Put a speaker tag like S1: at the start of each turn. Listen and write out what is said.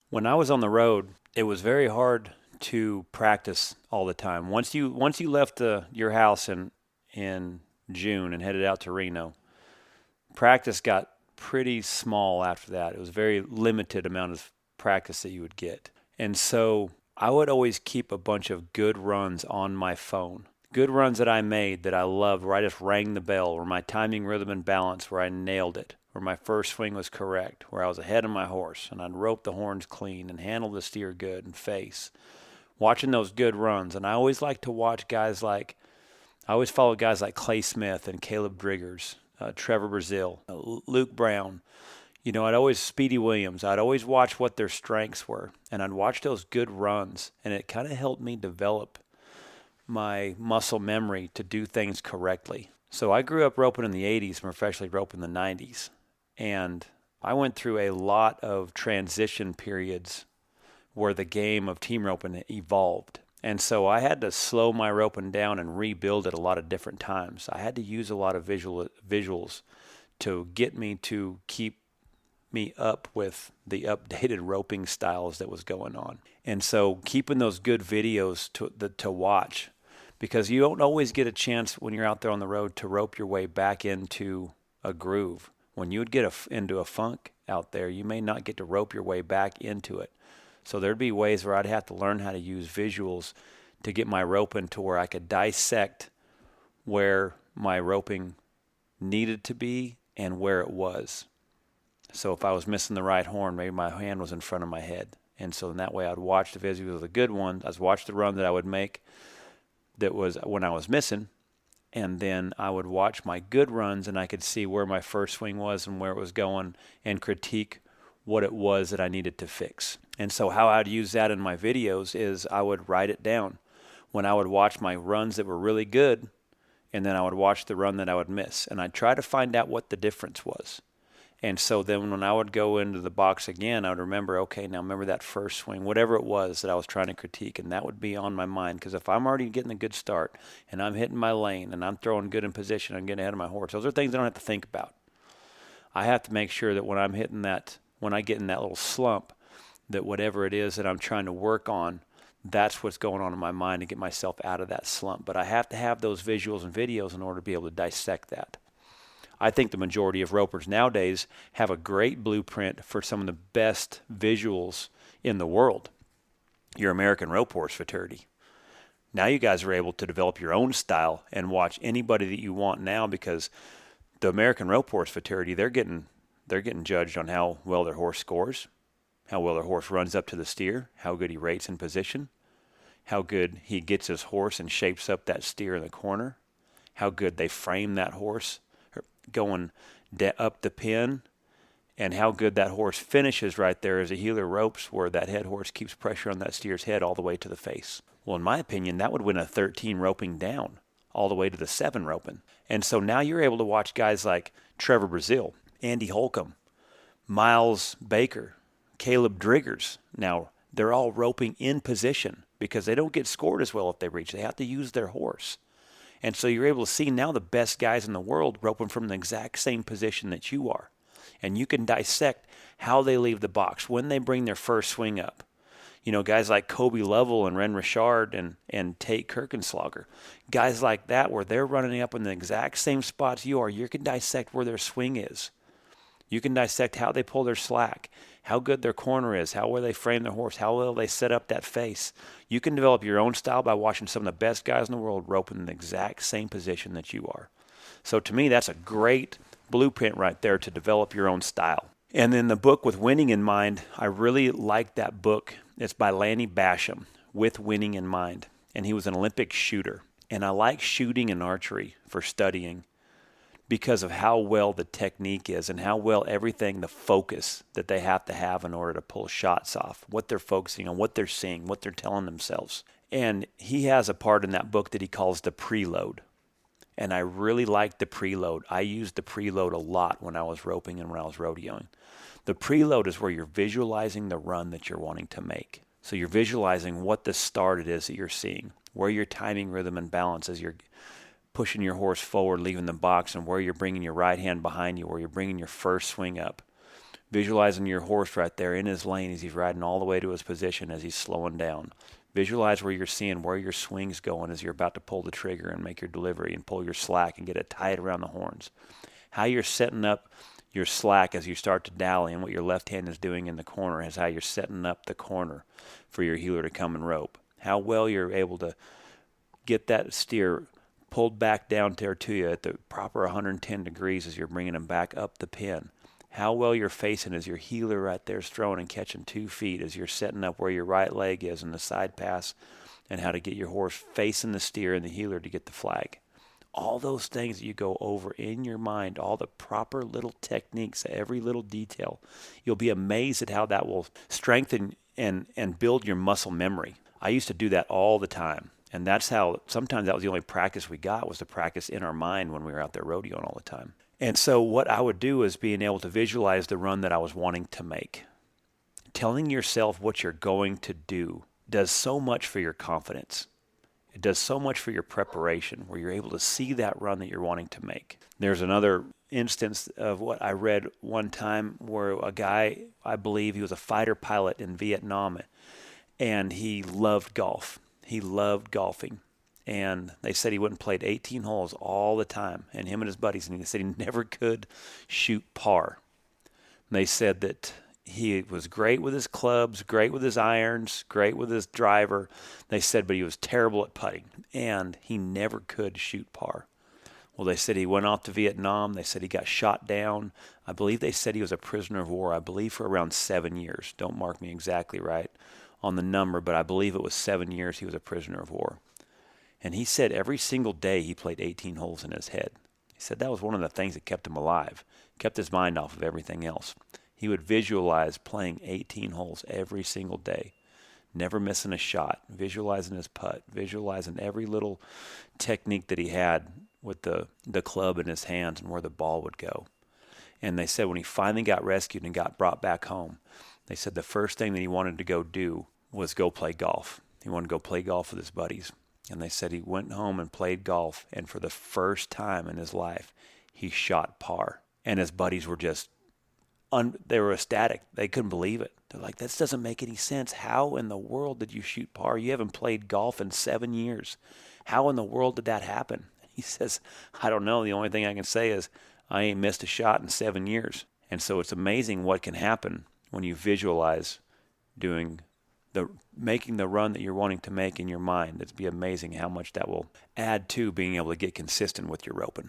S1: When I was on the road, it was very hard to practice all the time. Once you left your house in June and headed out to Reno, practice got pretty small after that. It was a very limited amount of practice that you would get. And so I would always keep a bunch of good runs on my phone. Good runs that I made that I loved, where I just rang the bell, where my timing, rhythm, and balance, where I nailed it, where my first swing was correct, where I was ahead of my horse, and I'd rope the horns clean and handle the steer good and face. Watching those good runs. And I always like to watch I always follow guys like Clay Smith and Caleb Driggers, Trevor Brazil, Luke Brown. I'd always, Speedy Williams, I'd always watch what their strengths were. And I'd watch those good runs. And it kind of helped me develop my muscle memory to do things correctly. So I grew up roping in the 80s and professionally roping in the 90s. And I went through a lot of transition periods where the game of team roping evolved. And so I had to slow my roping down and rebuild it a lot of different times. I had to use a lot of visuals to get me to keep me up with the updated roping styles that was going on. And so keeping those good videos to watch, because you don't always get a chance when you're out there on the road to rope your way back into a groove. When you would get into a funk out there, you may not get to rope your way back into it. So there'd be ways where I'd have to learn how to use visuals to get my roping to where I could dissect where my roping needed to be and where it was. So if I was missing the right horn, maybe my hand was in front of my head. And so in that way, I'd watch the visuals of the good one. I'd watch the run that I would make that was when I was missing. And then I would watch my good runs, and I could see where my first swing was and where it was going and critique what it was that I needed to fix. And so how I'd use that in my videos is I would write it down. When I would watch my runs that were really good, and then I would watch the run that I would miss. And I'd try to find out what the difference was. And so then when I would go into the box again, I would remember, okay, now remember that first swing, whatever it was that I was trying to critique, and that would be on my mind. Because if I'm already getting a good start, and I'm hitting my lane, and I'm throwing good in position, I'm getting ahead of my horse, those are things I don't have to think about. I have to make sure that when I'm hitting that, when I get in that little slump, that whatever it is that I'm trying to work on, that's what's going on in my mind to get myself out of that slump. But I have to have those visuals and videos in order to be able to dissect that. I think the majority of ropers nowadays have a great blueprint for some of the best visuals in the world. Your American Rope Horse Fraternity. Now you guys are able to develop your own style and watch anybody that you want now, because the American Rope Horse Fraternity, they're getting judged on how well their horse scores, how well their horse runs up to the steer, how good he rates in position, how good he gets his horse and shapes up that steer in the corner, how good they frame that horse going up the pin, and how good that horse finishes right there as a heeler ropes, where that head horse keeps pressure on that steer's head all the way to the face. Well, in my opinion, that would win a 13 roping down all the way to the 7 roping. And so now you're able to watch guys like Trevor Brazil, Andy Holcomb, Miles Baker, Caleb Driggers. Now, they're all roping in position because they don't get scored as well if they reach. They have to use their horse. And so you're able to see now the best guys in the world roping from the exact same position that you are. And you can dissect how they leave the box, when they bring their first swing up. Guys like Kobe Lovell and Ren Richard and Tate Kirkenslager. Guys like that, where they're running up in the exact same spots you are, you can dissect where their swing is. You can dissect how they pull their slack, how good their corner is, how well they frame their horse, how well they set up that face. You can develop your own style by watching some of the best guys in the world roping in the exact same position that you are. So to me, that's a great blueprint right there to develop your own style. And then the book With Winning in Mind, I really like that book. It's by Lanny Basham, With Winning in Mind. And he was an Olympic shooter. And I like shooting and archery for studying because of how well the technique is and how well everything, the focus that they have to have in order to pull shots off, what they're focusing on, what they're seeing, what they're telling themselves. And he has a part in that book that he calls the preload. And I really like the preload. I used the preload a lot when I was roping and when I was rodeoing. The preload is where you're visualizing the run that you're wanting to make. So you're visualizing what the start it is that you're seeing, where your timing, rhythm, and balance as you're pushing your horse forward, leaving the box, and where you're bringing your right hand behind you, where you're bringing your first swing up, Visualizing your horse right there in his lane as he's riding all the way to his position as he's slowing down. Visualize where you're seeing where your swing's going as you're about to pull the trigger and make your delivery and pull your slack and get it tight around the horns. How you're setting up your slack as you start to dally and what your left hand is doing in the corner is how you're setting up the corner for your heeler to come and rope. How well you're able to get that steer pulled back down there to you at the proper 110 degrees as you're bringing him back up the pin. How well you're facing as your heeler right there is throwing and catching 2 feet as you're setting up where your right leg is in the side pass and how to get your horse facing the steer and the heeler to get the flag. All those things that you go over in your mind, all the proper little techniques, every little detail, you'll be amazed at how that will strengthen and build your muscle memory. I used to do that all the time. And that's how, sometimes that was the only practice we got, was to practice in our mind when we were out there rodeoing all the time. And so what I would do is being able to visualize the run that I was wanting to make. Telling yourself what you're going to do does so much for your confidence. It does so much for your preparation, where you're able to see that run that you're wanting to make. There's another instance of what I read one time where a guy, I believe he was a fighter pilot in Vietnam, and he loved golf. He loved golfing. And they said he went and played 18 holes all the time, and him and his buddies, and he said he never could shoot par. And they said that he was great with his clubs, great with his irons, great with his driver. They said, but he was terrible at putting, and he never could shoot par. Well, they said he went off to Vietnam. They said he got shot down. I believe they said he was a prisoner of war, I believe for around 7 years. Don't mark me exactly right on the number, but I believe it was 7 years he was a prisoner of war. And he said every single day he played 18 holes in his head. He said that was one of the things that kept him alive, kept his mind off of everything else. He would visualize playing 18 holes every single day, never missing a shot, visualizing his putt, visualizing every little technique that he had with the club in his hands and where the ball would go. And they said when he finally got rescued and got brought back home, they said the first thing that he wanted to go do was go play golf. He wanted to go play golf with his buddies. And they said he went home and played golf, and for the first time in his life, he shot par. And his buddies were just, they were ecstatic. They couldn't believe it. They're like, this doesn't make any sense. How in the world did you shoot par? You haven't played golf in 7 years. How in the world did that happen? He says, I don't know. The only thing I can say is I ain't missed a shot in 7 years. And so it's amazing what can happen when you visualize making the run that you're wanting to make in your mind. It'd be amazing how much that will add to being able to get consistent with your roping.